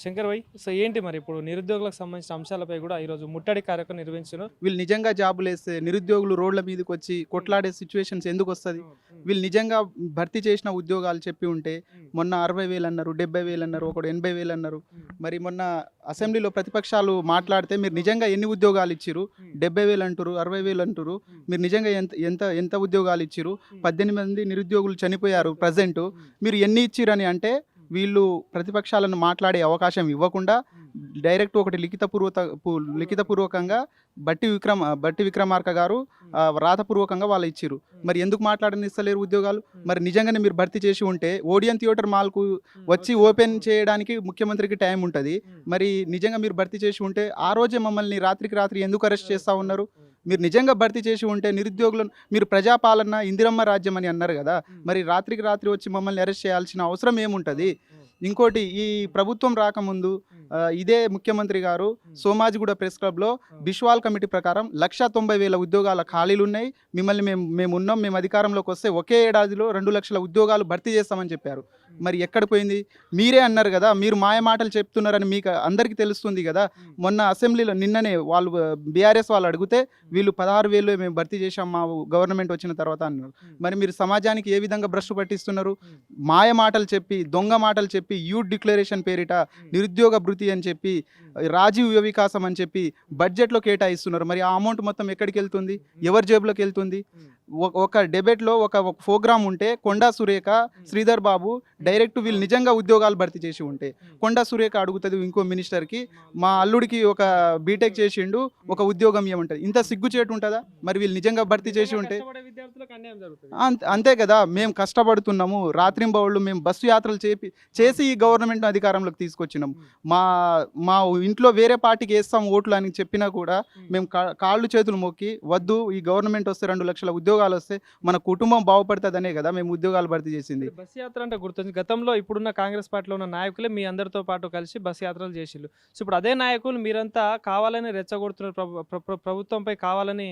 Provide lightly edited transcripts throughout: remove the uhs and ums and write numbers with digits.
శంకర్ భాయ్, so ఏంటి మరి ఇప్పుడు నిరుద్యోగులకు సంబంధించిన అంశాలపై కూడా ఈరోజు ముట్టడి కార్యక్రమం నిర్వహించారు. వీళ్ళు నిజంగా జాబులు వేస్తే నిరుద్యోగులు రోడ్ల మీదకి వచ్చి కొట్లాడే సిచ్యువేషన్స్ ఎందుకు వస్తుంది? వీళ్ళు నిజంగా భర్తీ చేసిన ఉద్యోగాలు చెప్పి ఉంటే మొన్న 60,000 అన్నారు, 70,000 అన్నారు, ఒకడు 80,000 అన్నారు. మరి మొన్న అసెంబ్లీలో ప్రతిపక్షాలు మాట్లాడితే మీరు నిజంగా ఎన్ని ఉద్యోగాలు ఇచ్చిరు? 70,000 అంటారు, 60,000 అంటారు. మీరు నిజంగా ఎంత ఎంత ఎంత ఉద్యోగాలు ఇచ్చిరు? 18 మంది నిరుద్యోగులు చనిపోయారు ప్రజెంట్. మీరు ఎన్ని ఇచ్చిరని అంటే వీళ్ళు ప్రతిపక్షాలను మాట్లాడే అవకాశం ఇవ్వకుండా డైరెక్ట్ ఒకటి లిఖితపూర్వకంగా బట్టి విక్రమార్క గారు రాతపూర్వకంగా వాళ్ళు ఇచ్చిరు. మరి ఎందుకు మాట్లాడనిస్తలేరు ఉద్యోగాలు? మరి నిజంగానే మీరు భర్తీ చేసి ఉంటే ఓడియన్ థియేటర్ మాల్కు వచ్చి ఓపెన్ చేయడానికి ముఖ్యమంత్రికి టైం ఉంటుంది. మరి నిజంగా మీరు భర్తీ చేసి ఉంటే ఆ రోజే మమ్మల్ని రాత్రికి రాత్రి ఎందుకు అరెస్ట్ చేస్తూ ఉన్నారు? మీరు నిజంగా భర్తీ చేసి ఉంటే నిరుద్యోగులను మీరు ప్రజాపాలన ఇందిరమ్మ రాజ్యం అని అన్నారు కదా, మరి రాత్రికి రాత్రి వచ్చి మమ్మల్ని అరెస్ట్ చేయాల్సిన అవసరం ఏముంటుంది? ఇంకోటి, ఈ ప్రభుత్వం రాకముందు ఇదే ముఖ్యమంత్రి గారు సోమాజిగూడ ప్రెస్ క్లబ్లో బిశ్వాల్ కమిటీ ప్రకారం 190,000 ఉద్యోగాల ఖాళీలు ఉన్నాయి, మిమ్మల్ని మేము అధికారంలోకి వస్తే ఒకే ఏడాదిలో 2 లక్షల ఉద్యోగాలు భర్తీ చేస్తామని చెప్పారు. మరి ఎక్కడ పోయింది? మీరే అన్నారు కదా, మీరు మాయ మాటలు చెప్తున్నారని మీకు అందరికీ తెలుస్తుంది కదా. మొన్న అసెంబ్లీలో నిన్ననే వాళ్ళు బీఆర్ఎస్ వాళ్ళు అడిగితే వీళ్ళు 16,000 మేము భర్తీ చేశాం మా గవర్నమెంట్ వచ్చిన తర్వాత అన్నారు. మరి మీరు సమాజానికి ఏ విధంగా భ్రష్టు పట్టిస్తున్నారు? మాయ మాటలు చెప్పి, దొంగ మాటలు చెప్పి, యూత్ డిక్లరేషన్ పేరిట నిరుద్యోగ భృతి అని చెప్పి, రాజీవ్ యువ వికాసం అని చెప్పి బడ్జెట్లో కేటాయిస్తున్నారు. మరి ఆ అమౌంట్ మొత్తం ఎక్కడికి వెళ్తుంది? ఎవరి జేబులోకి వెళ్తుంది? ఒక డిబేట్లో ఒక ప్రోగ్రామ్ ఉంటే కొండా సురేఖ, శ్రీధర్ బాబు డైరెక్ట్ వీళ్ళు నిజంగా ఉద్యోగాలు భర్తీ చేసి ఉంటే కొండా సురేఖ అడుగుతుంది ఇంకో మినిస్టర్కి, మా అల్లుడికి ఒక బీటెక్ చేసిండు, ఒక ఉద్యోగం ఏముంటుంది? ఇంత సిగ్గుచేటు ఉంటుందా? మరి వీళ్ళు నిజంగా భర్తీ చేసి ఉంటే అంతే కదా. మేము కష్టపడుతున్నాము, రాత్రింబవళ్ళు మేము బస్సు యాత్రలు చేసి ఈ గవర్నమెంట్ అధికారంలోకి తీసుకొచ్చినాము. మా ఇంట్లో వేరే పార్టీకి వేస్తాం ఓట్లు అని చెప్పినా కూడా మేము కాళ్ళు చేతులు మొక్కి వద్దు, ఈ గవర్నమెంట్ వస్తే 2 లక్షల ఉద్యోగాలు వస్తే మన కుటుంబం బాగుపడుతుందనే కదా మేము ఉద్యోగాలు భర్తీ చేసింది. బస్ యాత్ర అంటే గుర్తుంది, గతంలో ఇప్పుడున్న కాంగ్రెస్ పార్టీలో ఉన్న నాయకులే మీ అందరితో పాటు కలిసి బస్ యాత్రలు చేసిళ్ళు. సో ఇప్పుడు అదే నాయకులు మీరంతా కావాలని రెచ్చగొడుతున్నారు, ప్రభుత్వంపై కావాలని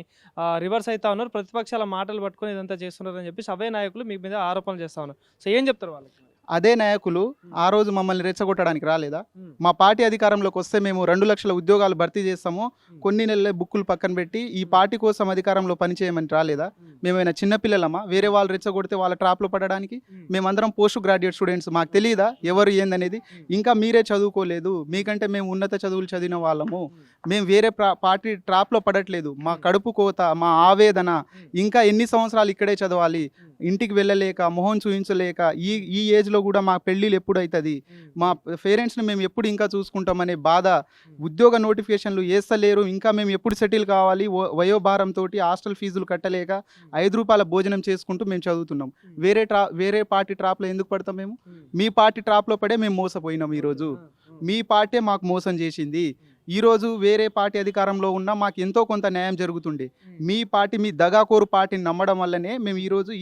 రివర్స్ అవుతా ఉన్నారు, ప్రతిపక్షాల మాటలు పట్టుకొని ఇదంతా చేస్తున్నారు అని చెప్పేసి అవే నాయకులు మీ మీద ఆరోపణలు చేస్తా ఉన్నారు. సో ఏం చెప్తారు వాళ్ళకి? అదే నాయకులు ఆ రోజు మమ్మల్ని రెచ్చగొట్టడానికి రాలేదా? మా పార్టీ అధికారంలోకి వస్తే మేము 2 లక్షల ఉద్యోగాలు భర్తీ చేస్తాము, కొన్ని నెలలే బుక్కులు పక్కన పెట్టి ఈ పార్టీ కోసం అధికారంలో పనిచేయమని రాలేదా? మేమైనా చిన్నపిల్లలమా వేరే వాళ్ళు రెచ్చగొడితే వాళ్ళ ట్రాప్లో పడడానికి? మేమందరం పోస్ట్ గ్రాడ్యుయేట్ స్టూడెంట్స్, మాకు తెలియదా ఎవరు ఏందనేది? ఇంకా మీరే చదువుకోలేదు, మీకంటే మేము ఉన్నత చదువులు చదివిన వాళ్ళము, మేము వేరే పార్టీ ట్రాప్లో పడట్లేదు. మా కడుపు కోత, మా ఆవేదన, ఇంకా ఎన్ని సంవత్సరాలు ఇక్కడే చదవాలి, ఇంటికి వెళ్ళలేక, మొహం చూపించలేక, ఈ ఏజ్లో కూడా మా పెళ్ళిళ్ళు ఎప్పుడు అవుతుంది, మా పేరెంట్స్ని మేము ఎప్పుడు ఇంకా చూసుకుంటామనే బాధ, ఉద్యోగ నోటిఫికేషన్లు వేస్తలేరు, ఇంకా మేము ఎప్పుడు సెటిల్ కావాలి, వయోభారంతో హాస్టల్ ఫీజులు కట్టలేక 5 రూపాయల భోజనం చేసుకుంటూ మేము చదువుతున్నాం. వేరే పార్టీ ట్రాప్లో ఎందుకు పడతాం? మేము మీ పార్టీ ట్రాప్లో పడే మేము మోసపోయినాం. ఈరోజు మీ పార్టీ మాకు మోసం చేసింది. ఈరోజు వేరే పార్టీ అధికారంలో ఉన్నా మాకు ఎంతో కొంత న్యాయం జరుగుతుండే. మీ పార్టీ, మీ దగాకోరు పార్టీని నమ్మడం వల్లనే మేము ఈరోజు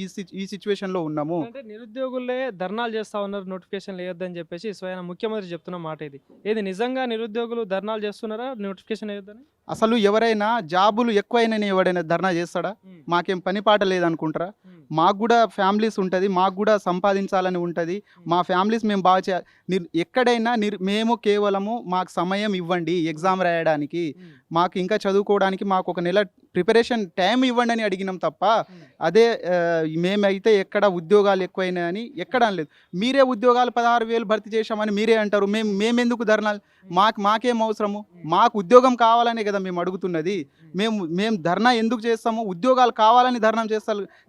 ఈ సిచ్యువేషన్లో ఉన్నాము. అంటే నిరుద్యోగులే ధర్నాలు చేస్తా ఉన్నారు, నోటిఫికేషన్ వేయొద్దని చెప్పేసి స్వయం ముఖ్యమంత్రి చెప్తున్న మాట ఇది. ఏది నిజంగా నిరుద్యోగులు ధర్నాలు చేస్తున్నారా నోటిఫికేషన్ వేయొద్దని? అసలు ఎవరైనా జాబులు ఎక్కువైనా ఎవడైనా ధర్నా చేస్తాడా? మాకేం పని పాట లేదనుకుంటారా? మాకు కూడా ఫ్యామిలీస్ ఉంటుంది, మాకు కూడా సంపాదించాలని ఉంటుంది. మా ఫ్యామిలీస్ మేము బాగా చేయాలి. ఎక్కడైనా మేము కేవలము మాకు సమయం ఇవ్వండి ఎగ్జామ్ రాయడానికి, మాకు ఇంకా చదువుకోవడానికి మాకు 1 నెల ప్రిపరేషన్ టైం ఇవ్వండి అని అడిగినాం తప్ప అదే మేమైతే ఎక్కడ ఉద్యోగాలు ఎక్కువైనాయని ఎక్కడ అనలేదు. మీరే ఉద్యోగాలు 16,000 భర్తీ చేశామని మీరే అంటారు. మేమెందుకు ధర్నాలు? మాకేం అవసరము? మాకు ఉద్యోగం కావాలనే కదా మేము అడుగుతున్నది. మేము ధర్నా ఎందుకు చేస్తాము? ఉద్యోగాలు కావాలని ధర్నా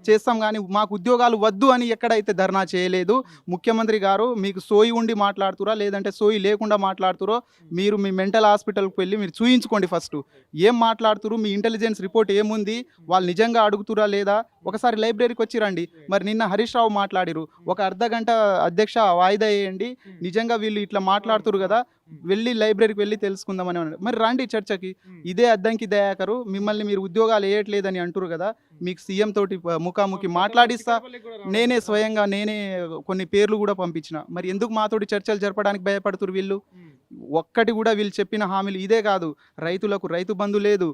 చేస్తాం కానీ మాకు ఉద్యోగాలు వద్దు అని ఎక్కడైతే ధర్నా చేయలేదు. ముఖ్యమంత్రి గారు మీకు సోయి ఉండి మాట్లాడుతురా లేదంటే సోయి లేకుండా మాట్లాడుతురో మీరు మీ మెంటల్ హాస్పిటల్కి వెళ్ళి మీరు చూయించుకోండి. ఫస్ట్ ఏం మాట్లాడుతురు, మీ ఇంటెలిజెన్స్ రిపోర్ట్ ఏముంది, వాళ్ళు నిజంగా అడుగుతురా లేదా? ఒకసారి లైబ్రరీకి వచ్చి రండి. మరి నిన్న హరీష్ రావు మాట్లాడిరు, ఒక అర్ధగంట అధ్యక్ష వాయిదా వేయండి, నిజంగా వీళ్ళు ఇట్లా మాట్లాడుతురు కదా, వెళ్ళి లైబ్రరీకి వెళ్ళి తెలుసుకుందామని అన్నారు. మరి రండి చర్చకి. ఇదే అద్దంకి దయాకరు మిమ్మల్ని మీరు ఉద్యోగాలు వేయట్లేదని అంటారు కదా, మీకు సీఎం తోటి ముఖాముఖి మాట్లాడిస్తా, నేనే స్వయంగా కొన్ని పేర్లు కూడా పంపించిన. మరి ఎందుకు మాతోటి చర్చలు జరపడానికి భయపడుతురు వీళ్ళు? ఒక్కటి కూడా వీళ్ళు చెప్పిన హామీలు ఇదే కాదు. రైతులకు రైతు బంధు లేదు,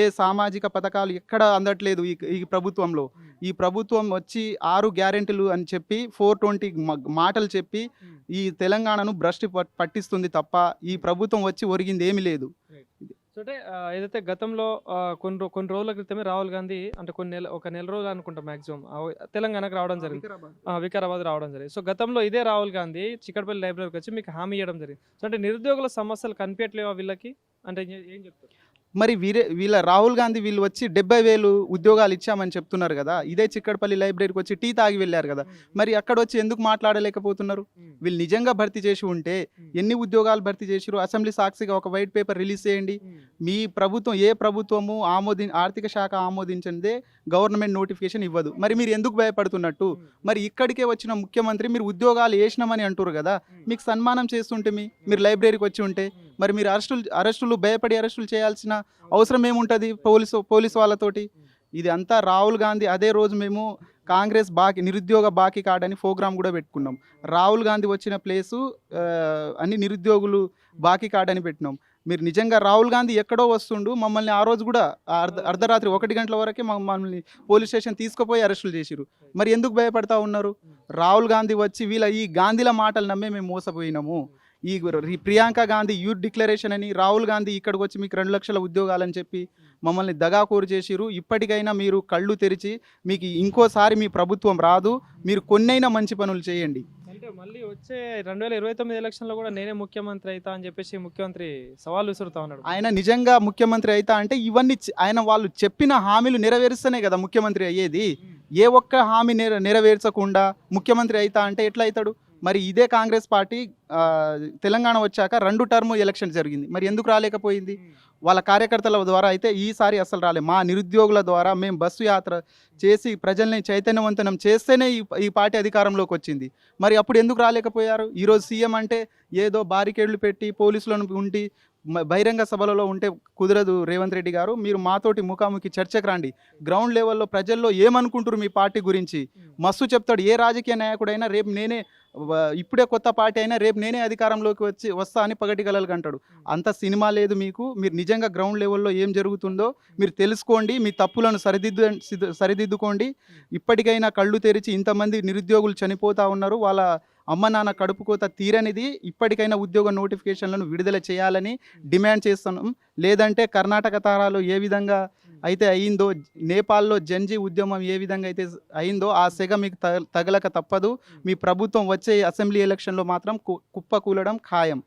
ఏ సామాజిక పథకాలు ఎక్కడ అందట్లేదు ఈ ప్రభుత్వంలో. ఈ ప్రభుత్వం వచ్చి 6 గ్యారెంటీలు అని చెప్పి 420 మాటలు చెప్పి ఈ తెలంగాణను భ్రష్టు పట్టిస్తుంది తప్ప ఈ ప్రభుత్వం వచ్చి ఒరిగింది ఏమీ లేదు. సో అంటే ఏదైతే గతంలో కొన్ని రోజుల క్రితమే రాహుల్ గాంధీ అంటే ఒక నెల రోజులు అనుకుంటా మాక్సిమం తెలంగాణకు రావడం జరిగింది, వికారాబాద్ రావడం జరిగింది. సో గతంలో ఇదే రాహుల్ గాంధీ చిక్కడపల్లి లైబ్రరీకి వచ్చి మీకు హామీ ఇవ్వడం జరిగింది. సో అంటే నిరుద్యోగుల సమస్యలు కనిపించట్లేవా వీళ్ళకి అంటే ఏం చెప్తారు? మరి వీళ్ళ రాహుల్ గాంధీ వీళ్ళు వచ్చి 70,000 ఉద్యోగాలు ఇచ్చామని చెప్తున్నారు కదా. ఇదే చిక్కడపల్లి లైబ్రరీకి వచ్చి టీ తాగి వెళ్ళారు కదా. మరి అక్కడ వచ్చి ఎందుకు మాట్లాడలేకపోతున్నారు? వీళ్ళు నిజంగా భర్తీ చేసి ఉంటే ఎన్ని ఉద్యోగాలు భర్తీ చేసిరు? అసెంబ్లీ సాక్షిగా ఒక వైట్ పేపర్ రిలీజ్ చేయండి. మీ ప్రభుత్వం ఏ ప్రభుత్వము ఆర్థిక శాఖ ఆమోదించదే గవర్నమెంట్ నోటిఫికేషన్ ఇవ్వదు. మరి మీరు ఎందుకు భయపడుతున్నట్టు? మరి ఇక్కడికే వచ్చిన ముఖ్యమంత్రి మీరు ఉద్యోగాలు వేసినామని అంటారు కదా, మీకు సన్మానం చేస్తుంటే మీరు లైబ్రరీకి వచ్చి ఉంటే మరి మీరు అరెస్టులు భయపడి అరెస్టులు చేయాల్సిన అవసరం ఏముంటుంది పోలీసు వాళ్ళతోటి? ఇది అంతా రాహుల్ గాంధీ. అదే రోజు మేము కాంగ్రెస్ నిరుద్యోగ బాకీ కార్డ్ అని ప్రోగ్రామ్ కూడా పెట్టుకున్నాం. రాహుల్ గాంధీ వచ్చిన ప్లేసు అన్ని నిరుద్యోగులు బాకీ కార్డ్ అని పెట్టినాం. మీరు నిజంగా రాహుల్ గాంధీ ఎక్కడో వస్తుండు, మమ్మల్ని ఆ రోజు కూడా అర్ధరాత్రి 1 గంటల వరకే మమ్మల్ని పోలీస్ స్టేషన్ తీసుకుపోయి అరెస్టులు చేసిరు. మరి ఎందుకు భయపడతా ఉన్నారు? రాహుల్ గాంధీ వచ్చి ఈ గాంధీల మాటలు నమ్మే మేము మోసపోయినాము. ఈ ప్రియాంక గాంధీ యూత్ డిక్లరేషన్ అని రాహుల్ గాంధీ ఇక్కడికి వచ్చి మీకు 2 లక్షల ఉద్యోగాలని చెప్పి మమ్మల్ని దగాకోరు చేసిరు. ఇప్పటికైనా మీరు కళ్ళు తెరిచి మీకు ఇంకోసారి మీ ప్రభుత్వం రాదు, మీరు కొన్నైనా మంచి పనులు చేయండి. అంటే మళ్ళీ వచ్చే 2029 ఎలక్షన్లో కూడా నేనే ముఖ్యమంత్రి అవుతా అని చెప్పేసి ముఖ్యమంత్రి సవాల్ విసురుతా ఉన్నాడు. ఆయన నిజంగా ముఖ్యమంత్రి అవుతా అంటే ఇవన్నీ వాళ్ళు చెప్పిన హామీలు నెరవేరుస్తేనే కదా ముఖ్యమంత్రి అయ్యేది. ఏ ఒక్క హామీ నెరవేర్చకుండా ముఖ్యమంత్రి అవుతా అంటే ఎట్లా అవుతాడు? మరి ఇదే కాంగ్రెస్ పార్టీ తెలంగాణ వచ్చాక 2 టర్మ్ ఎలక్షన్ జరిగింది. మరి ఎందుకు రాలేకపోయింది? వాళ్ళ కార్యకర్తల ద్వారా అయితే ఈసారి అసలు రాలే. మా నిరుద్యోగుల ద్వారా మేము బస్సు యాత్ర చేసి ప్రజల్ని చైతన్యవంతనం చేస్తేనే ఈ పార్టీ అధికారంలోకి వచ్చింది. మరి అప్పుడు ఎందుకు రాలేకపోయారు? ఈరోజు సీఎం అంటే ఏదో బారికేడ్లు పెట్టి పోలీసులను ఉండి బహిరంగ సభలలో ఉంటే కుదరదు. రేవంత్ రెడ్డి గారు, మీరు మాతోటి ముఖాముఖి చర్చకు రండి. గ్రౌండ్ లెవెల్లో ప్రజల్లో ఏమనుకుంటారు మీ పార్టీ గురించి మస్తు చెప్తాడు. ఏ రాజకీయ నాయకుడైనా రేపు నేనే, ఇప్పుడే కొత్త పార్టీ అయినా రేపు నేనే అధికారంలోకి వస్తా అని పగటి కలలు అంటాడు. అంత సినిమా లేదు మీకు. మీరు నిజంగా గ్రౌండ్ లెవెల్లో ఏం జరుగుతుందో మీరు తెలుసుకోండి, మీ తప్పులను సరిదిద్దుకోండి. ఇప్పటికైనా కళ్ళు తెరిచి ఇంతమంది నిరుద్యోగులు చనిపోతూ ఉన్నారు, వాళ్ళ అమ్మ నాన్న కడుపు కోత తీరనిది. ఇప్పటికైనా ఉద్యోగ నోటిఫికేషన్లను విడుదల చేయాలని డిమాండ్ చేస్తున్నాం. లేదంటే కర్ణాటక తారాలో ఏ విధంగా అయితే అయిందో, నేపాల్లో జంజీ ఉద్యమం ఏ విధంగా అయితే అయిందో ఆ సెగ మీకు తగలక తప్పదు. మీ ప్రభుత్వం వచ్చే అసెంబ్లీ ఎలక్షన్లో మాత్రం కుప్పకూలడం ఖాయం.